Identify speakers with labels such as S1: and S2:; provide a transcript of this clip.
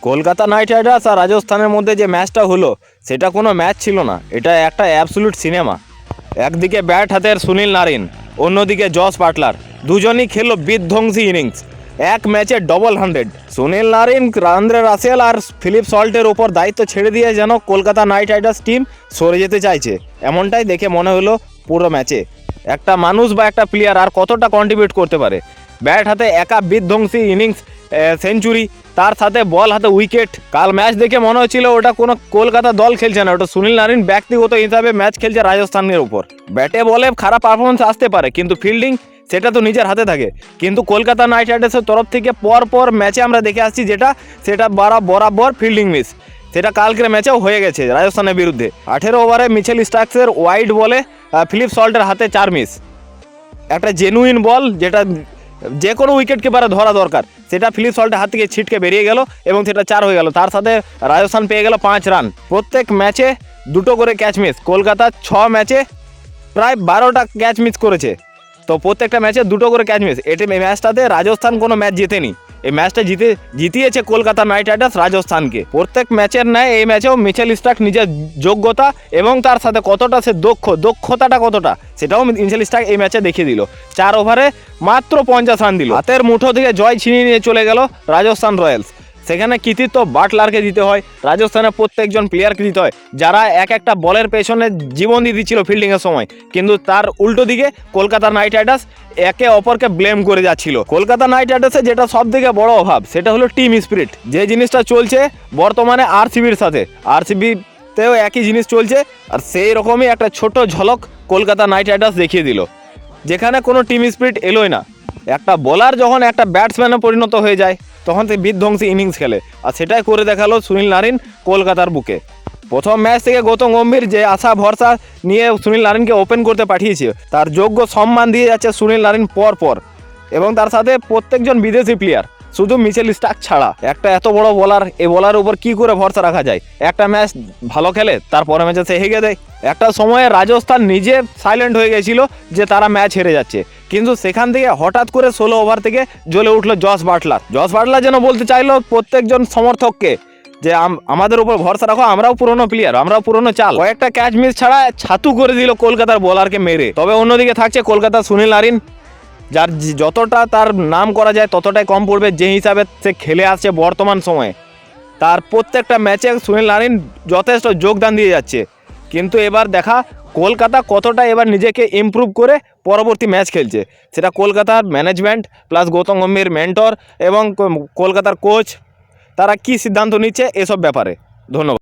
S1: Kolkata night Riders আর রাজস্থানের মধ্যে যে ম্যাচটা হলো সেটা কোনো ম্যাচ ছিল না, এটা একটা অ্যাবসলিউট সিনেমা। একদিকে ব্যাট হাতের সুনীল নারিন, অন্যদিকে জস বাটলার, দুজনই খেললো বিধ্বংসী ইনিংস। এক ম্যাচে double 100। Sunil Narine, Andre Russell আর ফিলিপ সল্টের ওপর দায়িত্ব ছেড়ে দিয়ে যেন কলকাতা নাইট রাইডার্স টিম সরে যেতে চাইছে, এমনটাই দেখে মনে হলো পুরো ম্যাচে। একটা মানুষ বা একটা প্লেয়ার আর কতটা কন্ট্রিবিউট করতে পারে? ব্যাট হাতে একা বিধ্বংসী ইনিংস, সেঞ্চুরি, তার সাথে বল হাতে উইকেট। কাল ম্যাচ দেখে মনে হচ্ছিল ওটা কোনো কলকাতা দল খেলছে না, ওটা সুনীল নারিন ব্যক্তিগত হিসাবে ম্যাচ খেলছে রাজস্থানের উপর। ব্যাটে বলে খারাপ পারফরমেন্স আসতে পারে, কিন্তু ফিল্ডিং সেটা তো নিজের হাতে থাকে। কিন্তু কলকাতা নাইট রাইডার্সের তরফ থেকে পর ম্যাচে আমরা দেখে আসছি সেটা বরাবর ফিল্ডিং মিস। সেটা কালকের ম্যাচেও হয়ে গেছে রাজস্থানের বিরুদ্ধে। 18 ওভারে মিচেল স্টার্কসের ওয়াইড বলে ফিলিপ সল্টের হাতে 4 মিস। একটা জেনুইন বল যেটা যে কোনো উইকেট কিপারে ধরা দরকার, সেটা ফিলিপ সল্টের হাত থেকে ছিটকে বেরিয়ে গেল এবং সেটা 4 হয়ে গেল। তার সাথে রাজস্থান পেয়ে গেল 5 রান। প্রত্যেক ম্যাচে 2টো করে ক্যাচ মিস। কলকাতা 6 ম্যাচে প্রায় 12টা ক্যাচ মিস করেছে, তো প্রত্যেকটা ম্যাচে 2টো করে ক্যাচ মিস। এই ম্যাচটাতে রাজস্থান কোনো ম্যাচ জেতেনি, এই ম্যাচটা জিতিয়েছে কলকাতা নাইট রাইডার্স রাজস্থানকে। প্রত্যেক ম্যাচের ন্যায় এই ম্যাচেও মিচেল স্টার্ক নিজের যোগ্যতা এবং তার সাথে কতটা সে দক্ষতাটা কতটা, সেটাও মিচেল স্টার্ক এই ম্যাচে দেখিয়ে দিল। 4 ওভারে মাত্র 50 রান দিল। হাতের মুঠো থেকে জয় ছিনিয়ে নিয়ে চলে গেল রাজস্থান রয়্যালস। সেখানে কৃতিত্ব বাটলারকে দিতে হয়, রাজস্থানের প্রত্যেকজন প্লেয়ারকে দিতে হয়, যারা একটা বলের পেছনে জীবন দিয়ে দিচ্ছিল ফিল্ডিংয়ের সময়। কিন্তু তার উল্টো দিকে কলকাতা নাইট রাইডার্স একে অপরকে ব্লেম করে যাচ্ছিল। কলকাতা নাইট রাইডার্সের যেটা সব থেকে বড় অভাব, সেটা হলো টিম স্পিরিট। যে জিনিসটা চলছে বর্তমানে আরসিবির সাথে, আরসিবিতেও একই জিনিস চলছে, আর সেই রকমই একটা ছোট ঝলক কলকাতা নাইট রাইডার্স দেখিয়ে দিল, যেখানে কোনো টিম স্পিরিট এলোই না। একটা বোলার যখন একটা ব্যাটসম্যানে পরিণত হয়ে যায় তখন সে বিধ্বংসী ইনিংস খেলে, আর সেটাই করে দেখালো সুনীল নারিন কলকাতার বুকে। প্রথম ম্যাচ থেকে গৌতম গম্ভীর যে আশা ভরসা নিয়ে সুনীল নারিনকে ওপেন করতে পাঠিয়েছে, তার যোগ্য সম্মান দিয়ে যাচ্ছে সুনীল নারিন পর, এবং তার সাথে প্রত্যেকজন বিদেশি প্লেয়ার, শুধু মিচেল স্টার্ক ছাড়া। একটা এত বড় বোলার, এই বোলারের উপর কি করে ভরসা রাখা যায়? একটা ম্যাচ ভালো খেলে তারপরে ম্যাচে সে হেগে দেয়। একটা সময়ে রাজস্থান নিজে সাইলেন্ট হয়ে গেছিল যে তারা ম্যাচ হেরে যাচ্ছে, কিন্তু সেখান থেকে হঠাৎ করে 16 ওভার থেকে জ্বলে উঠলো জস বাটলার যেন বলতে চাইলো প্রত্যেকজন সমর্থককে যে আমাদের উপর ভরসা রাখো, আমরাও পুরনো প্লেয়ার, আমরাও পুরনো চাল। কয়েকটা ক্যাচ মিস ছাড়া ছাতু করে দিল কলকাতার বোলারকে মেরে। তবে অন্যদিকে থাকছে কলকাতার সুনীল নারিন, যার যতটা তার নাম করা যায় ততটাই কম পড়বে। যে হিসাবে সে খেলে আসছে বর্তমান সময়ে, তার প্রত্যেকটা ম্যাচে সুনীল নারিন যথেষ্ট যোগদান দিয়ে যাচ্ছে। কিন্তু এবার দেখা কলকাতা কতটা এবার নিজেকে ইমপ্রুভ করে পরবর্তী ম্যাচ খেলছে, সেটা কলকাতার management plus Gautam Gambhir mentor এবং কলকাতার কোচ, তারা কি সিদ্ধান্ত নিচ্ছে এসব ব্যাপারে। ধন্যবাদ।